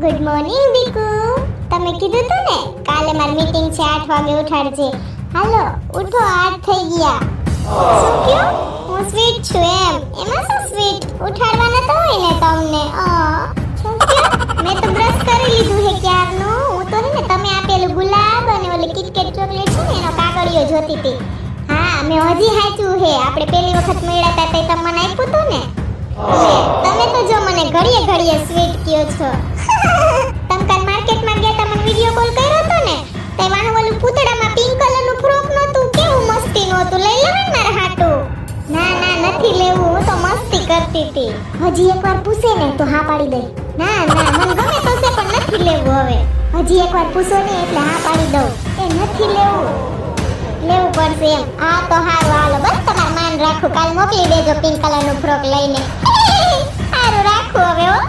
Good morning દીકુ. તમે કીધું તું ને કાલે મારી મીટિંગ છે 8 વાગે ઉઠાડજે. હાલો ઉઠો 8 થઈ ગયા. શું કયો? હું સ્વીટ છું એમ. એમાં શું સ્વીટ? ઉઠાડવાના તો હોય ને તમને. શું કયો? મેં તો બ્રશ કરી લીધું હે ક્યારનું. હું તો ને તમે આપેલું ગુલાબ અને ઓલી કિટકેટ ચોકલેટ છે ને એનો કાગળિયો જોતી હતી. હા મેં હજી હાચું હે. આપણે પહેલી વખત મળ્યા હતા તે તમને આપ્યું તું ને. તમે તો જો મને ઘડીએ ઘડીએ સ્વીટ કયો છો. તમે કાલ માર્કેટમાં ગયા તા મને વિડિયો કોલ કર્યો હતો ને. તે વાનું ઓલું પૂતળામાં પિંક કલરનું ફ્રોક નહોતું કેવું મસ્તી નહોતું લઈ લેવાનું મારા હાટુ. ના ના નથી લેવું હું તો મસ્તી કરતી હતી. હજી એકવાર પૂછે ને તો હા પાડી દઈ. ના ના મને ગમે તો છે પણ નથી લેવું હવે. હજી એકવાર પૂછો ને એટલે હા પાડી દઉં. એ નથી લેવું. લેવું પડશે એમ. આ તો હારું હાલો બસ તમારું માન રાખું. કાલ મોકલી દેજો પિંક કલરનું ફ્રોક લઈને. હારું રાખું હવે હો.